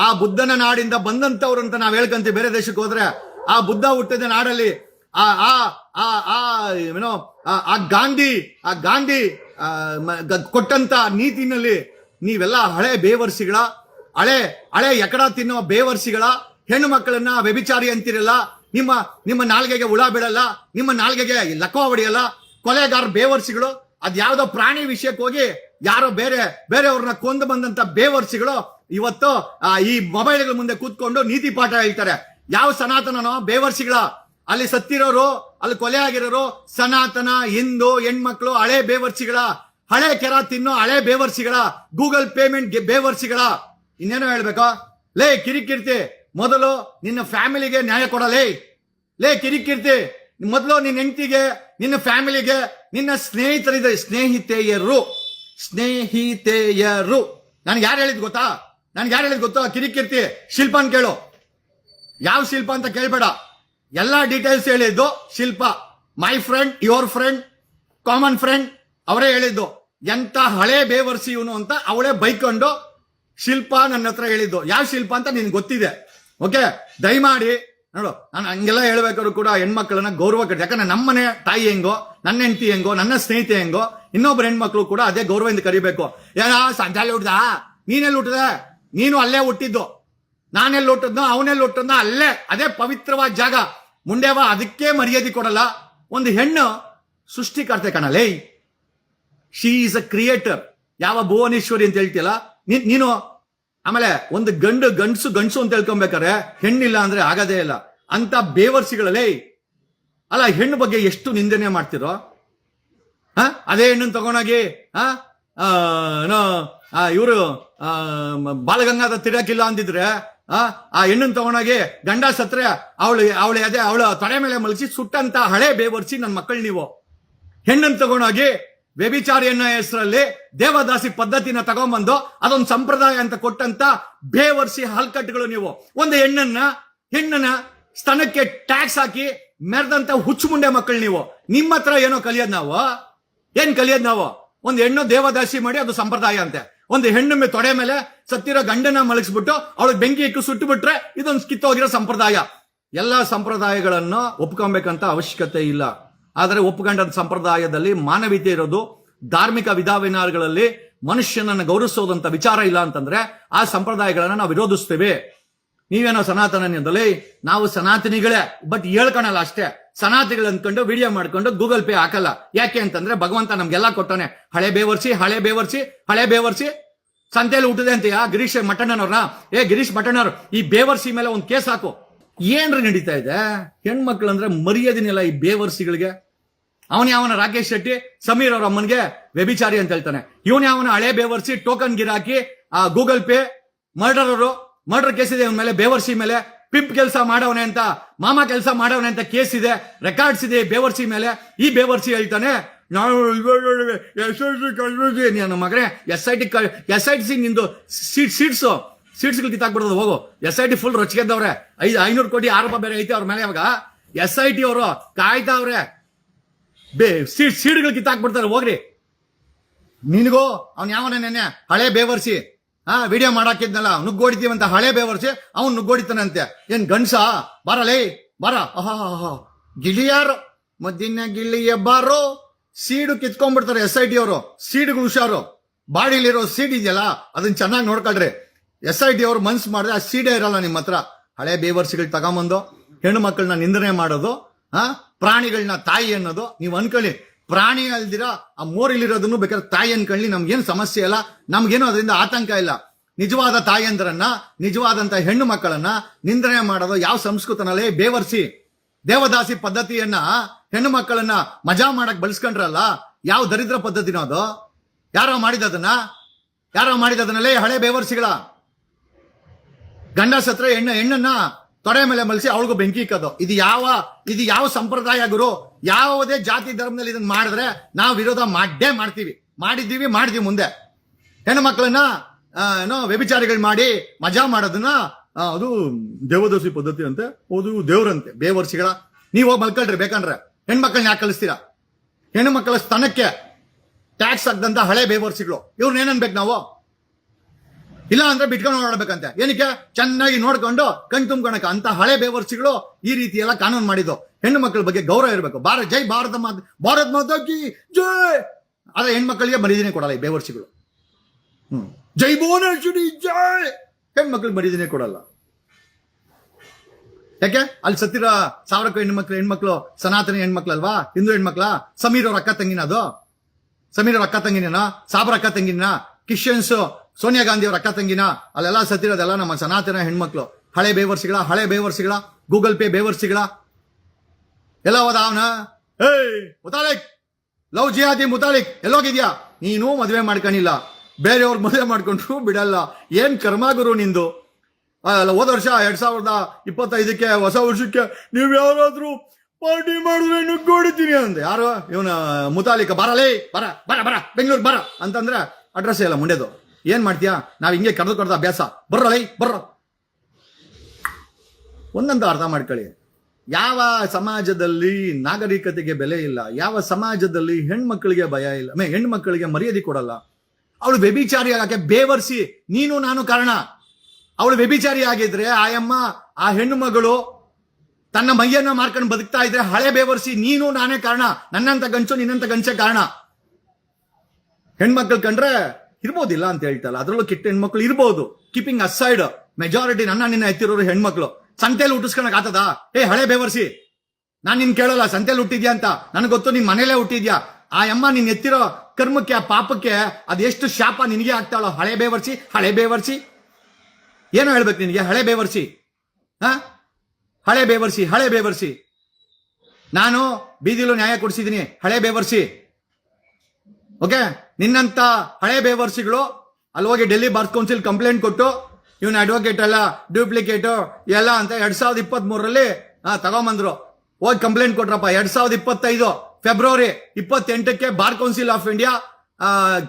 ಆ ಬುದ್ಧನ ನಾಡಿಂದ ಬಂದಂತವ್ರು ಅಂತ ನಾವ್ ಹೇಳ್ಕಂತೀವಿ. ಬೇರೆ ದೇಶಕ್ಕೆ ಹೋದ್ರೆ ಆ ಬುದ್ಧ ಹುಟ್ಟಿದ ನಾಡಲ್ಲಿ ಆ ಗಾಂಧಿ ಕೊಟ್ಟಂತ ನೀತಿನಲ್ಲಿ ನೀವೆಲ್ಲ ಹಳೆ ಬೇವರ್ಸಿಗಳ, ಹಳೆ ಎಕಡ ತಿನ್ನುವ ಬೇವರ್ಸಿಗಳ ಹೆಣ್ಣು ಮಕ್ಕಳನ್ನ ವ್ಯಭಿಚಾರಿ ಅಂತಿರಲ್ಲ. ನಿಮ್ಮ ನಾಲ್ಗೆಗೆ ಹುಳ ಬೀಳಲ್ಲ, ನಿಮ್ಮ ನಾಲ್ಗೆಗೆ ಲಕ್ವ ಹೊಡೆಯಲ್ಲ. ಕೊಲೆಗಾರ ಬೇವರ್ಸಿಗಳು, ಅದ್ಯಾವುದೋ ಪ್ರಾಣಿ ವಿಷಯಕ್ಕೆ ಹೋಗಿ ಯಾರೋ ಬೇರೆಯವ್ರನ್ನ ಕೊಂದು ಬಂದಂತ ಬೇವರ್ಸಿಗಳು ಇವತ್ತು ಈ ಮೊಬೈಲ್ಗಳ ಮುಂದೆ ಕೂತ್ಕೊಂಡು ನೀತಿ ಪಾಠ ಹೇಳ್ತಾರೆ. ಯಾವ ಸನಾತನನೋ ಬೇವರ್ಸಿಗಳ, ಅಲ್ಲಿ ಸತ್ತಿರೋರು, ಅಲ್ಲಿ ಕೊಲೆ ಆಗಿರೋರು ಸನಾತನ ಹಿಂದೂ ಹೆಣ್ಮಕ್ಳು, ಹಳೆ ಬೇವರ್ಸಿಗಳ, ಹಳೆ ಕೆರ ತಿನ್ನೋ ಹಳೆ ಬೇವರ್ಸಿಗಳ, ಗೂಗಲ್ ಪೇಮೆಂಟ್ ಬೇವರ್ಸಿಗಳ. ಇನ್ನೇನೋ ಹೇಳ್ಬೇಕು? ಕಿರಿಕಿರ್ತಿ, ಮೊದಲು ನಿನ್ನ ಫ್ಯಾಮಿಲಿಗೆ ನ್ಯಾಯ ಕೊಡಲೇ. ಕಿರಿಕಿರ್ತಿ, ಮೊದಲು ನಿನ್ನ ಹೆಂಡತಿಗೆ, ನಿನ್ನ ಫ್ಯಾಮಿಲಿಗೆ, ನಿನ್ನ ಸ್ನೇಹಿತೆಯರು ನನ್ಗೆ ಯಾರು ಹೇಳಿದ್ ಗೊತ್ತಾ? ಕಿರಿಕಿರ್ತಿ ಶಿಲ್ಪನ್ ಕೇಳು. ಯಾವ ಶಿಲ್ಪ ಅಂತ ಕೇಳ್ಬೇಡ, ಎಲ್ಲಾ ಡೀಟೇಲ್ಸ್ ಹೇಳಿದ್ದು Shilpa. My friend, your friend, common friend ಅವರೇ ಹೇಳಿದ್ದು. ಎಂತ ಹಳೆ ಬೇವರ್ಸಿ ಇವನು ಅಂತ ಅವಳೇ ಬೈಕೊಂಡು ಶಿಲ್ಪ ನನ್ನ ಹತ್ರ ಹೇಳಿದ್ದು. ಯಾವ ಶಿಲ್ಪ ಅಂತ ನಿನ್ಗೆ ಗೊತ್ತಿದೆ. ಓಕೆ, ದಯಮಾಡಿ ನೋಡು, ನಾನು ಹಂಗೆಲ್ಲ ಹೇಳ್ಬೇಕಾದ್ರು ಕೂಡ ಹೆಣ್ಮಕ್ಳನ್ನ ಗೌರವ ಕಟ್ಟಿ. ಯಾಕಂದ್ರೆ ನಮ್ಮನೆ ತಾಯಿ ಹೆಂಗೋ, ನನ್ನ ಹೆಂಡತಿ ಹೆಂಗೋ, ನನ್ನ ಸ್ನೇಹಿತೆ ಹೆಂಗೋ, ಇನ್ನೊಬ್ರು ಹೆಣ್ಮಕ್ಳು ಕೂಡ ಅದೇ ಗೌರವದಿಂದ ಕರಿಬೇಕು. ಸಂಜಾಲಿ ಹುಡ್ದ, ನೀನೆಲ್ಲಿ ಹುಟ್ಟದೆ? ನೀನು ಅಲ್ಲೇ ಹುಟ್ಟಿದ್ದು. ನಾನೆಲ್ಲಿ ಹುಟ್ಟದ್ನೋ ಅವನೆಲ್ಲಿ ಹುಟ್ಟದ್ನೋ ಅಲ್ಲೇ, ಅದೇ ಪವಿತ್ರವಾದ ಜಾಗ. ಮುಂಡೆವ ಅದಕ್ಕೆ ಮರ್ಯಾದೆ ಕೊಡಲ್ಲ. ಒಂದು ಹೆಣ್ಣು ಸೃಷ್ಟಿಕರ್ತೆ ಕಣಲೇ, ಶಿ ಈಸ್ ಅ ಕ್ರಿಯೇಟರ್. ಯಾವ ಭುವನೇಶ್ವರಿ ಅಂತ ಹೇಳ್ತಿಯಲ್ಲ ನೀನು. ಆಮೇಲೆ ಒಂದು ಗಂಡಸು ಅಂತ ಹೇಳ್ಕೊಬೇಕಾರೆ ಹೆಣ್ಣಿಲ್ಲ ಅಂದ್ರೆ ಆಗದೇ ಇಲ್ಲ. ಅಂತ ಬೇವರ್ಸಿಗಳಲ್ಲೇ ಅಲ್ಲ, ಹೆಣ್ಣು ಬಗ್ಗೆ ಎಷ್ಟು ನಿಂದನೆ ಮಾಡ್ತಿರೋ. ಅದೇ ಹೆಣ್ಣನ್ನು ತಗೊಂಡೋಗಿ ಇವರು ಬಾಲಗಂಗಾಧರ ತಿರಕಿಲ್ಲ ಅಂದಿದ್ರೆ ಆ ಹೆಣ್ಣನ್ ತಗೊಂಡೋಗಿ ಗಂಡ ಸತ್ರೆ ಅವಳ ತೊಡೆ ಮೇಲೆ ಮಲಗಿಸಿ ಸುಟ್ಟಂತ ಹಳೆ ಬೇವರ್ಸಿ ನನ್ನ ಮಕ್ಕಳು ನೀವು. ಹೆಣ್ಣನ್ ತಗೊಂಡೋಗಿ ವ್ಯಭಿಚಾರಿ ಅನ್ನೋ ಹೆಸರಲ್ಲಿ ದೇವದಾಸಿ ಪದ್ಧತಿನ ತಗೊಂಡ್ಬಂದು ಅದೊಂದು ಸಂಪ್ರದಾಯ ಅಂತ ಕೊಟ್ಟಂತ ಬೇವರ್ಸಿ ಹಲ್ಕಟ್ಟುಗಳು ನೀವು. ಒಂದು ಹೆಣ್ಣನ ಸ್ತನಕ್ಕೆ ಟ್ಯಾಕ್ಸ್ ಹಾಕಿ ಮೆರೆದಂತ ಹುಚ್ಚು ಮುಂಡೆ ಮಕ್ಕಳು ನೀವು. ನಿಮ್ಮ ಹತ್ರ ಏನೋ ಕಲಿಯೋದ್ ನಾವು, ಏನ್ ಕಲಿಯೋದ್ ನಾವು? ಒಂದು ಹೆಣ್ಣು ದೇವದಾಸಿ ಮಾಡಿ ಅದು ಸಂಪ್ರದಾಯ ಅಂತೆ. ಒಂದು ಹೆಣ್ಣು ತೊಡೆ ಮೇಲೆ ಸತ್ತಿರೋ ಗಂಡನ ಮಲಗಿಸ್ಬಿಟ್ಟು ಅವಳಿಗೆ ಬೆಂಕಿ ಇಟ್ಟು ಸುಟ್ಟು ಬಿಟ್ರೆ ಇದೊಂದು ಕಿತ್ತೋಗಿರೋ ಸಂಪ್ರದಾಯ. ಎಲ್ಲಾ ಸಂಪ್ರದಾಯಗಳನ್ನು ಒಪ್ಕೊಬೇಕಂತ ಅವಶ್ಯಕತೆ ಇಲ್ಲ. ಆದರೆ ಒಪ್ಕೊಂಡ ಸಂಪ್ರದಾಯದಲ್ಲಿ ಮಾನವೀಯತೆ ಇರೋದು, ಧಾರ್ಮಿಕ ವಿಧಾನಗಳಲ್ಲಿ ಮನುಷ್ಯನನ್ನು ಗೌರವಿಸೋದಂತ ವಿಚಾರ ಇಲ್ಲ ಅಂತಂದ್ರೆ ಆ ಸಂಪ್ರದಾಯಗಳನ್ನ ನಾವು ವಿರೋಧಿಸ್ತೇವೆ. ನೀವೇನೋ ಸನಾತನದಲ್ಲಿ, ನಾವು ಸನಾತನಿಗಳೇ, ಬಟ್ ಹೇಳ್ಕೊಳಲ್ಲ ಅಷ್ಟೇ. ಸನಾತನಿಗಳು ಅಂದ್ಕೊಂಡು ವಿಡಿಯೋ ಮಾಡ್ಕೊಂಡು ಗೂಗಲ್ ಪೇ ಹಾಕಲ್ಲ. ಯಾಕೆ ಅಂತಂದ್ರೆ ಭಗವಂತ ನಮ್ಗೆಲ್ಲ ಕೊಟ್ಟಾನೆ. ಹಳೆ ಬೇವರ್ಸಿ ಸಂತೆಯಲ್ಲಿ ಹುಟ್ಟಿದೆ ಅಂತೀಯ ಗಿರೀಶ್ ಮಠಣ್ಣನವ್ರನ್ನ. ಗಿರೀಶ್ ಮಠಣ್ಣವ್ರು, ಈ ಬೇವರ್ಸಿ ಮೇಲೆ ಒಂದು ಕೇಸ್ ಹಾಕು. ಏನ್ರಿ ನಡೀತಾ ಇದೆ? ಹೆಣ್ಮಕ್ಳು ಅಂದ್ರೆ ಮರ್ಯಾದಿನಿಲ್ಲ ಈ ಬೇವರ್ಸಿಗಳಿಗೆ. ಯಾವನ ರಾಕೇಶ್ ಶೆಟ್ಟಿ ಸಮೀರ್ ಅವ್ರ ಅಮ್ಮನ್ಗೆ ವ್ಯಭಿಚಾರಿ ಅಂತ ಹೇಳ್ತಾನೆ. ಯಾವನ ಹಳೆ ಬೇವರ್ಸಿ ಟೋಕನ್ ಗಿರಾಕಿ ಗೂಗಲ್ ಪೇ ಮರ್ಡರ್ ಕೇಸ್ ಇದೆ ಇವನ್ ಮೇಲೆ, ಬೇವರ್ಸಿ ಮೇಲೆ. ಪಿಂಪ್ ಕೆಲಸ ಮಾಡವನೆ ಅಂತ, ಮಾಮ ಕೆಲಸ ಮಾಡವನೆ ಅಂತ ಕೇಸ್ ಇದೆ, ರೆಕಾರ್ಡ್ಸ್ ಇದೆ ಬೇವರ್ಸಿ ಮೇಲೆ. ಈ ಬೇವರ್ಸಿ ಹೇಳ್ತಾನೆ ನಾನು ನನ್ನ ಮಗನೇ SIT ನಿಂದು ಸೀಟ್ಸ್ಗಳು ಕಿತ್ತಾಕ್ಬಿಡೋದು. ಹೋಗು, SIT ಫುಲ್ ರೊಚ್ಗೆದ್ದವ್ರೆ. 500 ಕೋಟಿ ಆರೋಪ ಬೇರೆ ಐತೆ ಅವ್ರ ಮೇಲೆ. ಅವಾಗ SIT ಅವರು ಕಾಯ್ತಾವ್ರೆ, ಸೀಟ್ಗಳು ಕಿತ್ತಾಕ್ಬಿಡ್ತಾರೆ. ಹೋಗ್ರಿ. ನಿನಗೂ ಯಾವನ ನೆನ್ನೆ ಹಳೆ ಬೇವರ್ಸಿ ವಿಡಿಯೋ ಮಾಡಾಕಿದ್ನಲ್ಲ, ನುಗ್ಗೋಡಿತೀವಂತ ಹಳೆ ಬೇವರ್ಸಿ ಅವನ್ ನುಗ್ಗೋಡಿತಾನಂತೆ. ಏನ್ ಗಂಡ್ಸ? ಬರಲೇ ಬರ. ಗಿಳಿಯಾರು ಮದ್ದಿನ ಗಿಳಿಯ ಬಾರೋ. ಸೀಡು ಕಿತ್ಕೊಂಡ್ಬಿಡ್ತಾರೆ SIT ಅವರು. ಸೀಡ್ಗಳು ಹುಷಾರು. ಬಾಡಿಲಿರೋ ಸೀಡ್ ಇದೆಯಲ್ಲ ಅದನ್ನ ಚೆನ್ನಾಗಿ ನೋಡ್ಕೊಳ್ರಿ. SIT ಅವರು ಮನ್ಸು ಮಾಡಿದ್ರೆ ಆ ಸೀಡೇ ಇರಲ್ಲ ನಿಮ್ಮ ಹತ್ರ. ಹಳೆ ಬೇವರ್ಸಿಗಳು ತಗೊಂಬಂದು ಹೆಣ್ಣು ಮಕ್ಕಳನ್ನ ನಿಂದನೆ ಮಾಡೋದು, ಪ್ರಾಣಿಗಳನ್ನ ತಾಯಿ ಅನ್ನೋದು. ನೀವು ಅನ್ಕೊಳ್ಳಿ, ಪ್ರಾಣಿ ಅಲ್ದಿರ ಆ ಮೋರಿಲಿರೋದನ್ನು ಬೇಕಾದ್ರೆ ತಾಯಿ ಅನ್ಕೊಳ್ಳಿ, ನಮ್ಗೇನು ಸಮಸ್ಯೆ ಇಲ್ಲ, ನಮ್ಗೇನು ಅದರಿಂದ ಆತಂಕ ಇಲ್ಲ. ನಿಜವಾದ ತಾಯಿಯಂದ್ರನ್ನ, ನಿಜವಾದಂತ ಹೆಣ್ಣು ಮಕ್ಕಳನ್ನ ನಿಂದನೆ ಮಾಡೋದು ಯಾವ ಸಂಸ್ಕೃತನಲ್ಲೇ? ಬೇವರ್ಸಿ ದೇವದಾಸಿ ಪದ್ಧತಿಯನ್ನ ಹೆಣ್ಣು ಮಕ್ಕಳನ್ನ ಮಜಾ ಮಾಡಕ್ ಬಳಸ್ಕೊಂಡ್ರಲ್ಲ, ಯಾವ ದರಿದ್ರ ಪದ್ಧತಿನೋ ಅದು? ಯಾರೋ ಮಾಡಿದದನ್ನಲ್ಲೇ ಹಳೆ ಬೇವರ್ಸಿಗಳ. ಗಂಡ ಸತ್ರ ಹೆಣ್ಣನ್ನ ತೊಡೆ ಮೇಲೆ ಮಲಸಿ ಅವಳಿಗೂ ಬೆಂಕಿ ಇಕ್ಕೋದು. ಇದು ಯಾವ ಸಂಪ್ರದಾಯ ಗುರು? ಯಾವುದೇ ಜಾತಿ ಧರ್ಮದಲ್ಲಿ ಇದನ್ನ ಮಾಡಿದ್ರೆ ನಾವು ವಿರೋಧ ಮಾಡಿದ್ದೀವಿ ಮುಂದೆ. ಹೆಣ್ಣು ಮಕ್ಕಳನ್ನ ವ್ಯಭಿಚಾರಿಗಳು ಮಾಡಿ ಮಜಾ ಮಾಡೋದನ್ನ ಅದು ದೇವದಾಸಿ ಪದ್ಧತಿ ಅಂತೆ, ಅದು ದೇವ್ರಂತೆ. ಬೇವರ್ಸಿಗಳ ನೀವು ಹೋಗಿ ಮಲ್ಕೊಳ್ರಿ ಬೇಕಂದ್ರೆ. ಹೆಣ್ಮಕ್ಳನ್ನ ಯಾಕೆ ಕಳಿಸ್ತೀರಾ? ಹೆಣ್ಣು ಮಕ್ಕಳ ಸ್ತನಕ್ಕೆ ಟ್ಯಾಕ್ಸ್ ಹಾಕ್ದಂತ ಹಳೆ ಬೇವರ್ಸಿಗಳು ಇವ್ರನ್ನ ಏನನ್ಬೇಕು ನಾವು? ಇಲ್ಲ ಅಂದ್ರೆ ಬಿಟ್ಕೊಂಡು ನೋಡ್ಬೇಕಂತೆ. ಏನಕ್ಕೆ? ಚೆನ್ನಾಗಿ ನೋಡ್ಕೊಂಡು ಕಣ್ ತುಂಬ್ಕೊಳಕ ಅಂತ ಹಳೆ ಬೇವರ್ಸಿಗಳು ಈ ರೀತಿ ಎಲ್ಲ ಕಾನೂನು ಮಾಡಿದ್ದು. ಹೆಣ್ಣು ಮಕ್ಕಳ ಬಗ್ಗೆ ಗೌರವ ಇರಬೇಕು. ಜೈ ಭಾರತ ಮಾತಾ ಕಿ ಜೈ. ಆದ್ರೆ ಹೆಣ್ಮಕ್ಳಿಗೆ ಮರ್ಯಾದೆನೇ ಕೊಡಲ್ಲ ಈ ಬೇವರ್ಸಿಗಳು. ಜೈ ಭುವನೇಶ್ವರಿ ಜೈ. ಹೆಣ್ಮಕ್ಳಿಗೆ ಮರ್ಯಾದೆನೇ ಕೊಡಲ್ಲ. ಯಾಕೆ? ಅಲ್ಲಿ ಸತ್ತಿರ 1000 ಹೆಣ್ಮಕ್ಳು ಸನಾತನಿ ಹೆಣ್ಮಕ್ಳಲ್ವಾ? ಹಿಂದೂ ಹೆಣ್ಮಕ್ಳ? ಸಮೀರ್ ಅವ್ರ ಅಕ್ಕ ತಂಗಿನ? ಅದು ಸಮೀರ್ ಅವ್ರ ಅಕ್ಕ ತಂಗಿನ? ಸಾಬ್ರ ಅಕ್ಕ ತಂಗಿನ? ಕ್ರಿಶ್ಚಿಯನ್ಸ್ ಸೋನಿಯಾ ಗಾಂಧಿ ಅವ್ರ ಅಕ್ಕ ತಂಗಿನ? ಅಲ್ಲೆಲ್ಲ ಸತ್ತಿರೋದೆಲ್ಲ ನಮ್ಮ ಸನಾತನ ಹೆಣ್ಮಕ್ಳು. ಹಳೆ ಬೇವರ್ಸಿಗಳ ಗೂಗಲ್ ಪೇ ಬೇವರ್ಸಿಗಳ ಎಲ್ಲ ಹೋದ ಅವನ. ಮುತಾಲಿಕ್, ಲವ್ ಜಿಹಾದಿ ಮುತಾಲಿಕ್ ಎಲ್ಲೋಗಿದ್ಯಾ? ನೀನು ಮದುವೆ ಮಾಡ್ಕೊಂಡಿಲ್ಲ, ಬೇರೆಯವ್ರ ಮದುವೆ ಮಾಡ್ಕೊಂಡ್ರು ಬಿಡಲ್ಲ. ಏನ್ ಕರ್ಮ ಗುರು ನಿಂದು? ಹೋದ ವರ್ಷ 2025ಕ್ಕೆ ಹೊಸ ವರ್ಷಕ್ಕೆ ನೀವ್ ಯಾರಾದ್ರೂ ಪಾರ್ಟಿ ಮಾಡಿದ್ರೆ ನುಗ್ಗೋಡಿತೀನಿ ಅಂದೆ. ಯಾರು? ಇವನ ಮುತಾಲಿಕ. ಬರ ಬೆಂಗಳೂರು ಬರ ಅಂತಂದ್ರೆ ಅಡ್ರೆಸ್ ಇಲ್ಲ ಮುಂಡೆದು. ಏನ್ ಮಾಡ್ತೀಯಾ? ನಾವ್ ಹಿಂಗೆ ಕರೆದು ಅಭ್ಯಾಸ. ಬರ್ರ ಒಂದಂತ ಅರ್ಥ ಮಾಡ್ಕೊಳ್ಳಿ. ಯಾವ ಸಮಾಜದಲ್ಲಿ ನಾಗರಿಕತೆಗೆ ಬೆಲೆ ಇಲ್ಲ, ಯಾವ ಸಮಾಜದಲ್ಲಿ ಹೆಣ್ಮಕ್ಳಿಗೆ ಭಯ ಇಲ್ಲ, ಹೆಣ್ಮಕ್ಳಿಗೆ ಮರ್ಯಾದೆ ಕೊಡಲ್ಲ. ಅವಳು ವ್ಯಭಿಚಾರಿ ಆಗಕ್ಕೆ ಬೇವರ್ಸಿ ನೀನು ನಾನು ಕಾರಣ. ಅವಳು ವ್ಯಭಿಚಾರಿ ಆಗಿದ್ರೆ ಆ ಹೆಣ್ಣು ಮಗಳು ತನ್ನ ಮೈಯನ್ನ ಮಾರ್ಕೊಂಡು ಬದುಕ್ತಾ ಇದ್ರೆ ಹಳೆ ಬೇವರ್ಸಿ ನೀನು ನಾನೇ ಕಾರಣ. ನನ್ನಂತ ಗಂಚು ನಿನ್ನಂತ ಗಂಚೆ ಕಾರಣ. ಹೆಣ್ಮಕ್ಳು ಕಂಡ್ರೆ ಇರ್ಬೋದಿಲ್ಲ ಅಂತ ಹೇಳ್ತಲ್ಲ, ಅದ್ರಲ್ಲೂ ಕೆಟ್ಟ ಹೆಣ್ಮಕ್ಳು ಇರ್ಬೋದು. ಕೀಪಿಂಗ್ ಅಸೈಡ್ ಮೆಜಾರಿಟಿ ನಿನ್ನ ಎತ್ತಿರೋರು ಹೆಣ್ಮಕ್ಳು. ಸಂತೆಯಲ್ಲಿ ಹುಟ್ಟಿಸ್ಕೊಳಕ್ ಆತದ? ಹಳೆ ಬೇವರ್ಸಿ, ನಾನ್ ನಿನ್ ಕೇಳಲ್ಲ ಸಂತೆಯಲ್ಲಿ ಹುಟ್ಟಿದ್ಯಾ ಅಂತ. ನನಗೆ ಗೊತ್ತು ನಿನ್ ಮನೇಲೆ ಹುಟ್ಟಿದ್ಯಾ. ಆ ಅಮ್ಮ ನಿನ್ ಎತ್ತಿರೋ ಕರ್ಮಕ್ಕೆ, ಆ ಪಾಪಕ್ಕೆ ಅದೆಷ್ಟು ಶಾಪ ನಿನಗೆ ಆಗ್ತಾಳೋ. ಹಳೆ ಬೇವರ್ಸಿ ಏನೋ ಹೇಳ್ಬೇಕು ನಿನಗೆ? ಹಳೆ ಬೇವರ್ಸಿ ನಾನು ಬೀದಿಲು ನ್ಯಾಯ ಕೊಡಿಸಿದೀನಿ. ಹಳೆ ಬೇವರ್ಸಿ. ಓಕೆ, ನಿನ್ನಂತ ಹಳೆ ಬೇವರ್ಸಿಗಳು ಅಲ್ಲಿ ಹೋಗಿ ಡೆಲ್ಲಿ ಬಾರ್ ಕೌನ್ಸಿಲ್ ಕಂಪ್ಲೇಂಟ್ ಕೊಟ್ಟು ಇವನ್ ಅಡ್ವೊಕೇಟ್ ಎಲ್ಲ ಡ್ಯೂಪ್ಲಿಕೇಟ್ ಎಲ್ಲ ಅಂತ 2023 ತಗೊಂಬಂದ್ರು. ಹೋಗಿ ಕಂಪ್ಲೇಂಟ್ ಕೊಟ್ರಪ್ಪ. 2025 ಫೆಬ್ರವರಿ 28ಕ್ಕೆ bar council of India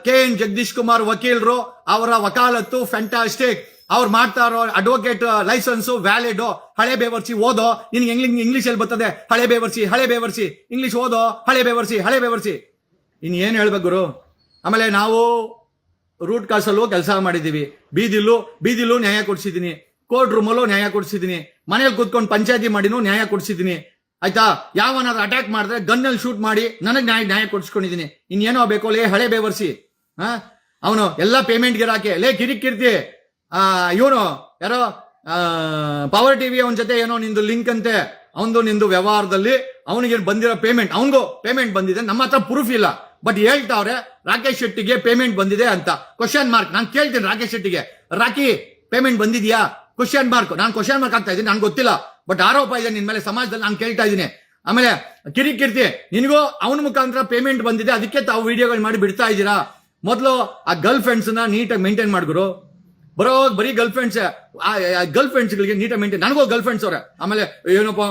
KN Jagadish Kumar ವಕೀಲರು ಅವರ ವಕಾಲತ್ತು ಫ್ಯಾಂಟಾಸ್ಟಿಕ್, ಅವ್ರು ಮಾಡ್ತಾ ಇರೋ ಅಡ್ವೊಕೇಟ್ ಲೈಸೆನ್ಸ್ ವ್ಯಾಲಿಡ್, ಹಳೆ ಬೇವರ್ಸಿ ಓದೋ, ನಿನ್ಗೆ ಇಂಗ್ಲಿಷ್ ಅಲ್ಲಿ ಬರ್ತದೆ ಹಳೆ ಬೇವರ್ಸಿ ಇಂಗ್ಲಿಷ್ ಓದೋ, ಹಳೆ ಬೇವರ್ಸಿ ಇನ್ ಏನ್ ಹೇಳ್ಬೇಕು ಗುರು. ಆಮೇಲೆ ನಾವು ರೂಟ್ ಕಾಸಲ್ಲೂ ಕೆಲಸ ಮಾಡಿದೀವಿ, ಬೀದಿಲೂ ನ್ಯಾಯ ಕೊಡ್ಸಿದೀನಿ, ಕೋರ್ಟ್ ರೂಮಲ್ಲೂ ನ್ಯಾಯ ಕೊಡ್ಸಿದೀನಿ, ಮನೇಲಿ ಕೂತ್ಕೊಂಡು ಪಂಚಾಯತಿ ಮಾಡಿನೂ ನ್ಯಾಯ ಕೊಡ್ಸಿದೀನಿ. ಆಯ್ತಾ, ಯಾವನಾದ್ರೂ ಅಟ್ಯಾಕ್ ಮಾಡಿದ್ರೆ ಗನ್ನಲ್ಲಿ ಶೂಟ್ ಮಾಡಿ ನನಗ್ ನ್ಯಾಯ ಕೊಡ್ಸ್ಕೊಂಡಿದೀನಿ. ಇನ್ನೇನೋ ಬೇಕು ಲೇ ಹಳೆ ಬೇವರ್ಸಿ. ಅವನು ಎಲ್ಲ ಪೇಮೆಂಟ್ ಗಿರಾಕೆ ಲೇ ಕಿರಿಕಿರ್ತಿ. ಇವನು ಯಾರೋ ಪವರ್ ಟಿವಿ ಅವನ ಜೊತೆ ಏನೋ ನಿಂದು ಲಿಂಕ್ ಅಂತೆ, ಅವನದು ನಿಂದು ವ್ಯವಹಾರದಲ್ಲಿ ಅವನಿಗೆ ಬಂದಿರೋ ಪೇಮೆಂಟ್, ಅವನಿಗೂ ಪೇಮೆಂಟ್ ಬಂದಿದೆ. ನಮ್ಮ ಹತ್ರ ಪ್ರೂಫ್ ಇಲ್ಲ, ಬಟ್ ಹೇಳ್ತಾವ್ರೆ ರಾಕೇಶ್ ಶೆಟ್ಟಿಗೆ ಪೇಮೆಂಟ್ ಬಂದಿದೆ ಅಂತ. Question mark. ನಾನು ಕೇಳ್ತೀನಿ ರಾಕೇಶ್ ಶೆಟ್ಟಿಗೆ, ರಾಕಿ ಪೇಮೆಂಟ್ ಬಂದಿದ್ಯಾ? Question mark. ನಾನು ಕ್ವಶನ್ ಮಾರ್ಕ್ ಆಗ್ತಾ ಇದ್ದೀನಿ, ನನ್ಗೆ ಗೊತ್ತಿಲ್ಲ, ಬಟ್ ಆರೋಪ ಇದೆ ನಿನ್ ಮೇಲೆ ಸಮಾಜದಲ್ಲಿ, ನಾನು ಕೇಳ್ತಾ ಇದ್ದೀನಿ. ಆಮೇಲೆ ಕಿರಿಕಿರ್ತಿ, ನಿನಗೂ ಅವನ ಮುಖಾಂತರ ಪೇಮೆಂಟ್ ಬಂದಿದೆ, ಅದಕ್ಕೆ ತಾವು ವಿಡಿಯೋಗಳು ಮಾಡಿ ಬಿಡ್ತಾ ಇದ್ದೀರಾ. ಮೊದಲು ಆ ಗರ್ಲ್ ಫ್ರೆಂಡ್ಸ್ ನ ನೀಟಾಗಿ ಮೇಂಟೈನ್ ಮಾಡ್ಗುರು. ಬರೀ ಗರ್ಲ್ ಫ್ರೆಂಡ್ಸ್ ಗಳಿಗೆ ನೀಟಾಗಿ ಮೇಂಟೈನ್. ನನಗೂ ಗರ್ಲ್ ಫ್ರೆಂಡ್ಸ್ ಅವ್ರೆ. ಆಮೇಲೆ ಏನಪ್ಪ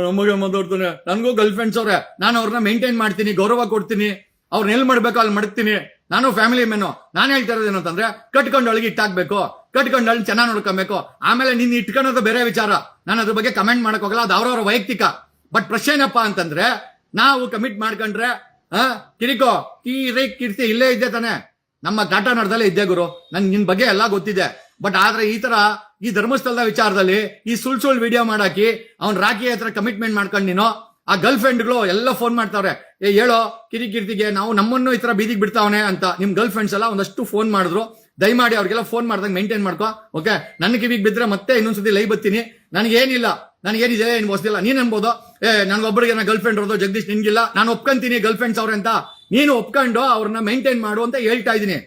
ನಮಗೆ ಮಾತಾಡ್ತಾನೆ, ನನಗೂ ಗರ್ಲ್ ಫ್ರೆಂಡ್ಸ್ ಅವ್ರೆ. ನಾನು ಅವ್ರನ್ನ ಮೇಂಟೈನ್ ಮಾಡ್ತೀನಿ, ಗೌರವ ಕೊಡ್ತೀನಿ, ಅವ್ರನ್ನ ಎಲ್ಲಿ ಮಾಡ್ಬೇಕು ಅಲ್ಲಿ ಮಾಡ್ತೀನಿ. ನಾನು ಫ್ಯಾಮಿಲಿ ಮೆನ್ನು. ನಾನು ಹೇಳ್ತಾ ಇರೋದು ಏನಂತಂದ್ರೆ, ಕಟ್ಕೊಂಡು ಒಳಗೆ ಇಟ್ಟಾಕ್ಬೇಕು, ಕಟ್ಕೊಂಡು ಅಲ್ಲಿ ಚೆನ್ನಾಗಿ ನೋಡ್ಕೊಬೇಕು. ಆಮೇಲೆ ನೀನ್ ಇಟ್ಕೊಳ್ಳೋದು ಬೇರೆ ವಿಚಾರ, ನಾನು ಅದ್ರ ಬಗ್ಗೆ ಕಮೆಂಟ್ ಮಾಡಕ್ ಹೋಗಲ್ಲ, ಅದು ಅವ್ರವ್ರ ವೈಯಕ್ತಿಕ. ಬಟ್ ಪ್ರಶ್ನೆ ಏನಪ್ಪ ಅಂತಂದ್ರೆ, ನಾವು ಕಮಿಟ್ ಮಾಡ್ಕೊಂಡ್ರೆ ಕಿರಿಕೋ ಕೀರ್ತಿ ಇಲ್ಲೇ ಇದ್ದೆ ತಾನೆ, ನಮ್ಮ ಕಾಟಾನಡದಲ್ಲೇ ಇದ್ದೆ ಗುರು. ನನ್ ನಿನ್ ಬಗ್ಗೆ ಎಲ್ಲ ಗೊತ್ತಿದೆ. ಬಟ್ ಆದ್ರೆ ಈ ತರ ಈ ಧರ್ಮಸ್ಥಳದ ವಿಚಾರದಲ್ಲಿ ಈ ಸುಳ್ ವಿಡಿಯೋ ಮಾಡಾಕಿ ಅವ್ನ್ ರಾಕಿ ಹತ್ರ ಕಮಿಟ್ಮೆಂಟ್ ಮಾಡ್ಕೊಂಡು ನೀನು ಆ ಗರ್ಲ್ ಫ್ರೆಂಡ್ಗಳು ಎಲ್ಲ ಫೋನ್ ಮಾಡ್ತಾವ್ರೆ, ಹೇಳೋ ಕಿರಿಕಿರ್ತಿಗೆ ನಾವು ನಮ್ಮನ್ನು ಈ ತರ ಬೀದಿಗೆ ಬಿಡ್ತಾವನೆ ಅಂತ. ನಿಮ್ ಗರ್ಲ್ ಫ್ರೆಂಡ್ಸ್ ಎಲ್ಲ ಒಂದಷ್ಟು ಫೋನ್ ಮಾಡಿದ್ರು. ದಯಮಾಡಿ ಅವ್ರಿಗೆಲ್ಲ ಫೋನ್ ಮಾಡ್ದಾಗ ಮೇಂಟೈನ್ ಮಾಡ್ಕೋ, ಓಕೆ? ನನ್ನ ಕಿವಿಗೆ ಬಿದ್ರೆ ಮತ್ತೆ ಇನ್ನೊಂದ್ಸತಿ ಲೈವ್ ಬರ್ತೀನಿ. ನನಗೇನಿಲ್ಲ, ನನಗೇನಿದೆ ಏನು ಹೊಸದಿಲ್ಲ. ನೀನ್ ಅನ್ಬೋದು, ನನ್ಗೊಬ್ಬರಿಗೆ ಗರ್ಲ್ ಫ್ರೆಂಡ್ ಇರೋದು ಜಗದೀಶ್, ನಿನ್ಗಿಲ್ಲ. ನಾನು ಒಪ್ಕೊಂತೀನಿ ಗರ್ಲ್ ಫ್ರೆಂಡ್ಸ್ ಅವ್ರೆ ಅಂತ. ನೀನು ಒಪ್ಕೊಂಡು ಅವ್ರನ್ನ ಮೇಂಟೈನ್ ಮಾಡು ಅಂತ ಹೇಳ್ತಾ ಇದೀನಿ,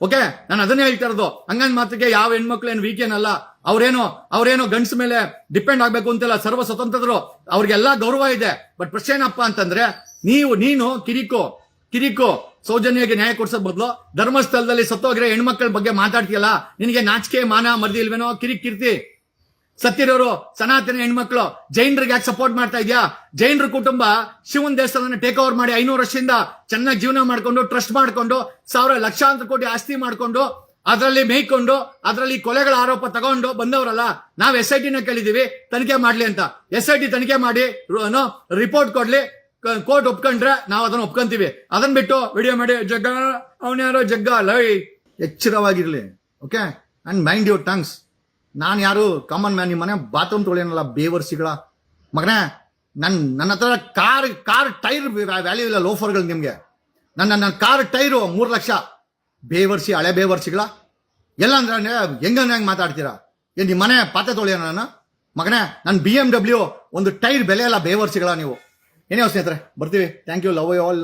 ಓಕೆ? ನಾನು ಅದನ್ನೇ ಹೇಳ್ತಾ ಇರೋದು. ಹಂಗಂದ್ ಮಾತ್ರಕ್ಕೆ ಯಾವ ಹೆಣ್ಮಕ್ಳು ಏನು ವೀಕೇನ್ ಅಲ್ಲ. ಅವ್ರೇನೋ ಗಂಡ್ಸ್ ಮೇಲೆ ಡಿಪೆಂಡ್ ಆಗ್ಬೇಕು ಅಂತಿಲ್ಲ, ಸರ್ವ ಸ್ವತಂತ್ರರು, ಅವ್ರಿಗೆಲ್ಲ ಗೌರವ ಇದೆ. ಬಟ್ ಪ್ರಶ್ನೆ ಏನಪ್ಪ ಅಂತಂದ್ರೆ, ನೀನು ಕಿರಿಕೋ ಸೌಜನ್ಯಗೆ ನ್ಯಾಯ ಕೊಡ್ಸೋದ್ ಬದಲು ಧರ್ಮಸ್ಥಳದಲ್ಲಿ ಸತ್ತೋಗ್ರೆ ಹೆಣ್ಮಕ್ಳ ಬಗ್ಗೆ ಮಾತಾಡ್ತೀಯಲ್ಲ, ನಿನಗೆ ನಾಚಿಕೆ ಮಾನ ಮರ್ದಿ ಇಲ್ವೇನೋ ಕಿರಿಕೀರ್ತಿ? ಸತ್ತಿರೋರು ಸನಾತನ ಹೆಣ್ಮಕ್ಳು ಜೈನರಿಗೆ ಯಾಕೆ ಸಪೋರ್ಟ್ ಮಾಡ್ತಾ ಇದ್ಯಾ? ಜೈನರ ಕುಟುಂಬ ಶಿವನ್ ದೇವಸ್ಥಾನ ಟೇಕ್ ಓವರ್ ಮಾಡಿ 500 ವರ್ಷದಿಂದ ಚೆನ್ನಾಗಿ ಜೀವನ ಮಾಡ್ಕೊಂಡು, ಟ್ರಸ್ಟ್ ಮಾಡ್ಕೊಂಡು, ಲಕ್ಷಾಂತರ ಕೋಟಿ ಆಸ್ತಿ ಮಾಡ್ಕೊಂಡು, ಅದರಲ್ಲಿ ಮೇಯ್ಕೊಂಡು, ಅದರಲ್ಲಿ ಕೊಲೆಗಳ ಆರೋಪ ತಗೊಂಡು ಬಂದವರಲ್ಲ. ನಾವು SIT ನ ಕೇಳಿದೀವಿ ತನಿಖೆ ಮಾಡ್ಲಿ ಅಂತ. SIT ತನಿಖೆ ಮಾಡಿ ರಿಪೋರ್ಟ್ ಕೊಡ್ಲಿ, ಕೋರ್ಟ್ ಒಪ್ಕೊಂಡ್ರೆ ನಾವು ಅದನ್ನ ಒಪ್ಕೊಂತೀವಿ. ಅದನ್ನ ಬಿಟ್ಟು ವಿಡಿಯೋ ಮಾಡಿ ಅವನ್ಯಾರೋ ಲೈ. ಎಚ್ಚರವಾಗಿರ್ಲಿ, okay? And mind your tongues. ನಾನು ಯಾರು ಕಾಮನ್ ಮ್ಯಾನ್, ನಿಮ್ಮ ಮನೆ ಬಾತ್ರೂಮ್ ತೊಳೆಯನಲ್ಲ ಬೇವರ್ಸಿಗಳ ಮಗನೇ. ನನ್ನ ಹತ್ರ ಕಾರ್ ಟೈರ್ ವ್ಯಾಲ್ಯೂ ಇಲ್ಲ ಲೋಫರ್ಗಳು ನಿಮ್ಗೆ. ನನ್ನ ಕಾರ್ ಟೈರು 3 ಲಕ್ಷ. ಬೇವರ್ಸಿ, ಹಳೆ ಬೇವರ್ಸಿಗಳ ಎಲ್ಲ ಅಂದ್ರೆ ಹೆಂಗ ಮಾತಾಡ್ತೀರಾ? ಏನ್ ನಿಮ್ಮ ಮನೆ ಪಾತ್ರೆ ತೊಳೆಯೋಣ ನಾನು ಮಗನೇ? ನನ್ನ BMW ಒಂದು ಟೈರ್ ಬೆಲೆ ಅಲ್ಲ ಬೇವರ್ಸಿಗಳ ನೀವು. ಏನೇ ಸ್ನೇಹಿತರೆ, ಬರ್ತೀವಿ. Thank you, love you all.